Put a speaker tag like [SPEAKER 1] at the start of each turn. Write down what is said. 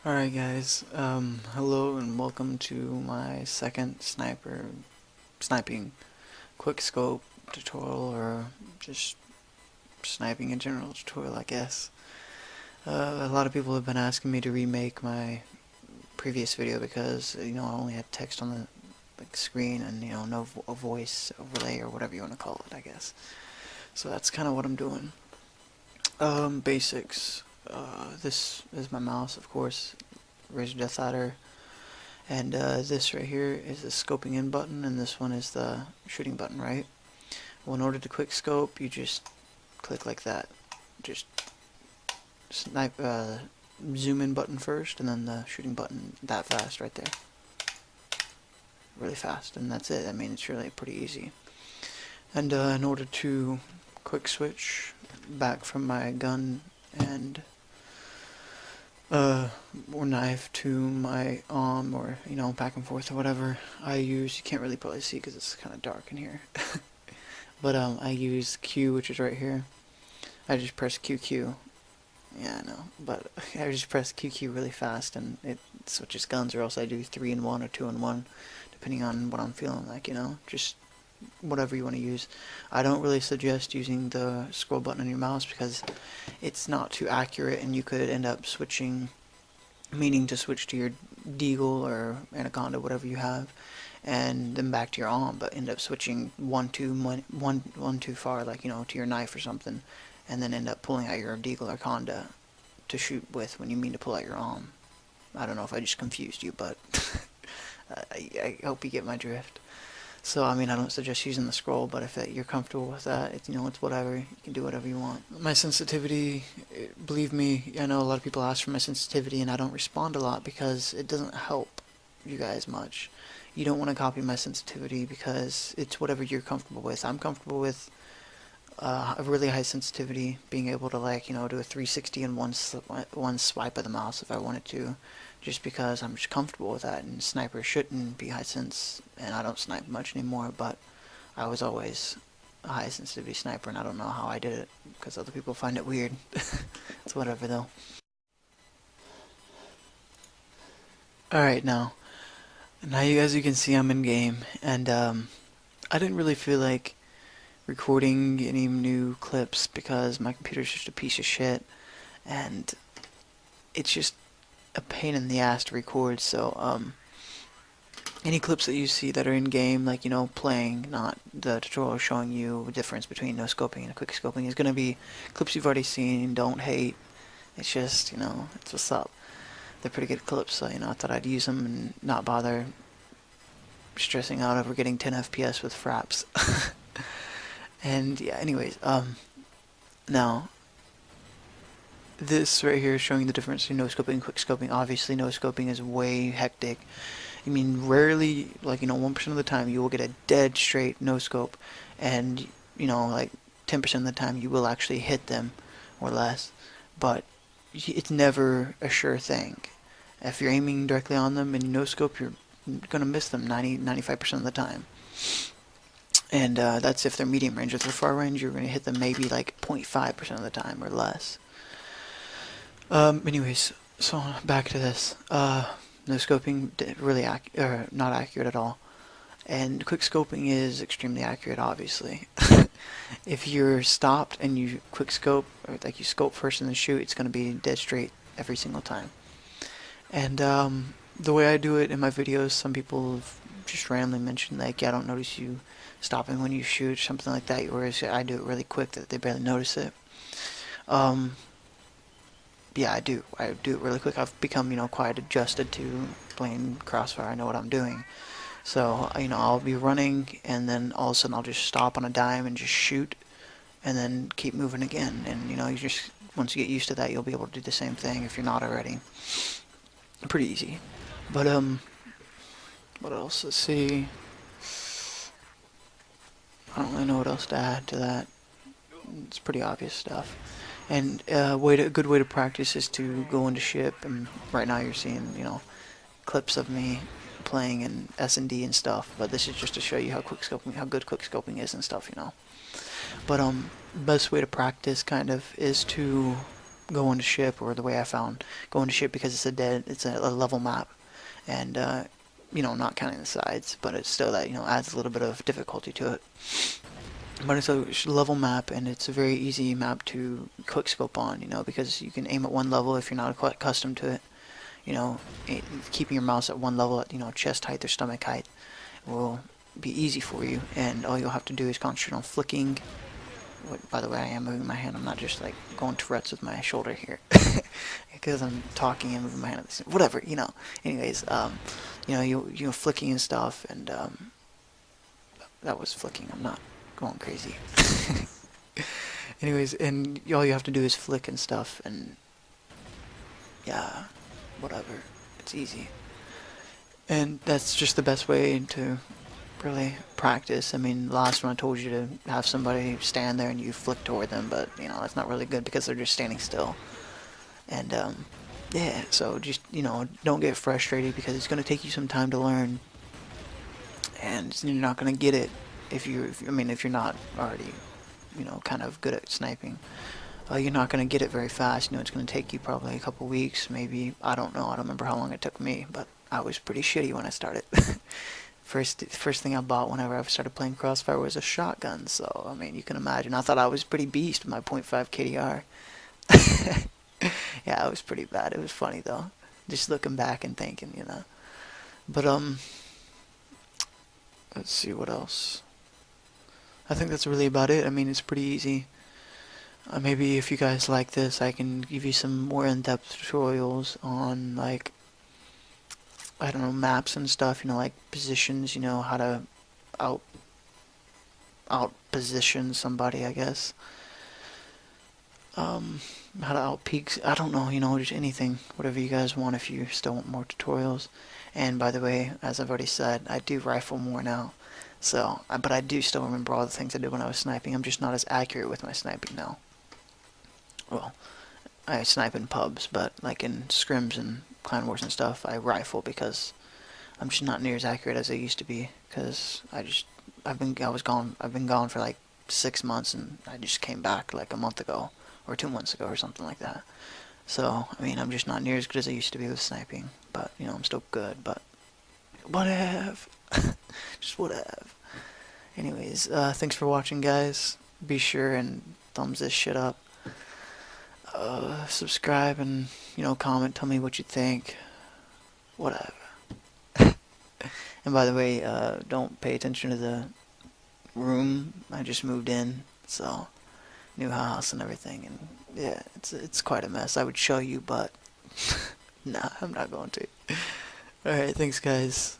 [SPEAKER 1] Alright guys, hello and welcome to my second sniping quickscope tutorial, or just sniping in general tutorial, I guess. A lot of people have been asking me to remake my previous video because, I only had text on the screen and, no a voice overlay or whatever you want to call it, I guess. So that's kind of what I'm doing. Basics. This is my mouse, of course, Razor Death Adder, and this right here is the scoping in button, and this one is the shooting button, right? Well, in order to quick scope, you just click like that. Just snipe, zoom in button first, and then the shooting button that fast right there. Really fast, and that's it. I mean, it's really pretty easy. And in order to quick switch back from my gun and or knife to my arm, or back and forth or whatever, I use, you can't really probably see because it's kind of dark in here, but I use Q, which is right here. I just press QQ. Yeah, I know, but I just press QQ really fast and it switches guns, or else I do 3 in 1 or 2 in 1, depending on what I'm feeling like, just whatever you want to use. I don't really suggest using the scroll button on your mouse because it's not too accurate, and you could end up meaning to switch to your deagle or anaconda, whatever you have, and then back to your arm, but end up switching one too far, like to your knife or something, and then end up pulling out your deagle or anaconda to shoot with when you mean to pull out your arm. I don't know if I just confused you, but I hope you get my drift. So, I mean, I don't suggest using the scroll, but if you're comfortable with that, it's whatever. You can do whatever you want. My sensitivity, believe me, I know a lot of people ask for my sensitivity, and I don't respond a lot because it doesn't help you guys much. You don't want to copy my sensitivity because it's whatever you're comfortable with. I'm comfortable with a really high sensitivity, being able to, do a 360 in one swipe of the mouse if I wanted to, just because I'm just comfortable with that, and snipers shouldn't be high sense, and I don't snipe much anymore, but I was always a high sensitivity sniper, and I don't know how I did it, because other people find it weird. It's whatever though. Alright, now as you can see, I'm in game, and I didn't really feel like recording any new clips because my computer's just a piece of shit, and it's just a pain in the ass to record. So any clips that you see that are in game, like playing, not the tutorial showing you the difference between no scoping and quick scoping, is gonna be clips you've already seen. Don't hate. It's just it's what's up. They're pretty good clips, so I thought I'd use them and not bother stressing out over getting 10 FPS with fraps. And yeah, anyways, now this right here is showing the difference between no scoping and quick scoping. Obviously, no scoping is way hectic. I mean, rarely, 1% of the time, you will get a dead straight no scope, and 10% of the time you will actually hit them or less. But it's never a sure thing. If you're aiming directly on them and no scope, you're gonna miss them 95% of the time. And that's if they're medium range. If they're far range, you're going to hit them maybe 0.5% of the time or less. Anyways, so back to this. No scoping, really not accurate at all. And quick scoping is extremely accurate, obviously. If you're stopped and you quick scope, or you scope first and then shoot, it's going to be dead straight every single time. And the way I do it in my videos, some people have just randomly mentioned, I don't notice you stopping when you shoot, something like that, whereas I do it really quick that they barely notice it. Yeah, I do it really quick. I've become quite adjusted to playing Crossfire. I know what I'm doing, so I'll be running, and then all of a sudden I'll just stop on a dime and just shoot, and then keep moving again. And you just, once you get used to that, you'll be able to do the same thing if you're not already. Pretty easy. But what else? Let's see. I don't really know what else to add to that. It's pretty obvious stuff. And a good way to practice is to go into ship, and right now you're seeing clips of me playing in S&D and stuff. But this is just to show you how good quick scoping is and stuff, But best way to practice kind of is to go into ship, or the way I found go into ship, because it's a level map, and you know, not counting the sides, but it's still that, you know, adds a little bit of difficulty to it. But it's a level map, and it's a very easy map to quickscope on, you know, because you can aim at one level if you're not accustomed to it. You know, keeping your mouse at one level at, you know, chest height or stomach height will be easy for you, and all you'll have to do is concentrate on flicking. By the way, I am moving my hand. I'm not just like going Tourette's with my shoulder here, because I'm talking and moving my hand at the same. Whatever, you know. Anyways, you know, you flicking and stuff, and that was flicking. I'm not going crazy. Anyways, and all you have to do is flick and stuff, and yeah, whatever. It's easy, and that's just the best way to really practice. I mean, last one I told you to have somebody stand there and you flick toward them, but you know, that's not really good because they're just standing still. And yeah, so just, you know, don't get frustrated, because it's going to take you some time to learn, and you're not going to get it if you're not already, you know, kind of good at sniping. You're not going to get it very fast. You know, it's going to take you probably a couple weeks, maybe. I don't know. I don't remember how long it took me, but I was pretty shitty when I started. First thing I bought whenever I started playing Crossfire was a shotgun, so I mean, you can imagine. I thought I was pretty beast with my .5 KDR. Yeah, it was pretty bad. It was funny though, just looking back and thinking, you know. But let's see what else. I think that's really about it. I mean, it's pretty easy. Maybe if you guys like this, I can give you some more in-depth tutorials on, like, I don't know, maps and stuff, you know, like positions, you know, how to out position somebody, I guess. How to out peak, I don't know, you know, just anything, whatever you guys want, if you still want more tutorials. And by the way, as I've already said, I do rifle more now. So, but I do still remember all the things I did when I was sniping. I'm just not as accurate with my sniping now. Well, I snipe in pubs, but like in scrims and clan wars and stuff, I rifle, because I'm just not near as accurate as I used to be. Because I've been gone for like 6 months, and I just came back like a month ago or 2 months ago or something like that. So I mean, I'm just not near as good as I used to be with sniping. But you know, I'm still good. But whatever, just whatever. Anyways, thanks for watching, guys. Be sure and thumbs this shit up. Subscribe and, you know, comment, tell me what you think, whatever. And by the way, don't pay attention to the room. I just moved in, so new house and everything, and yeah, it's quite a mess. I would show you, but nah, I'm not going to. Alright, thanks guys.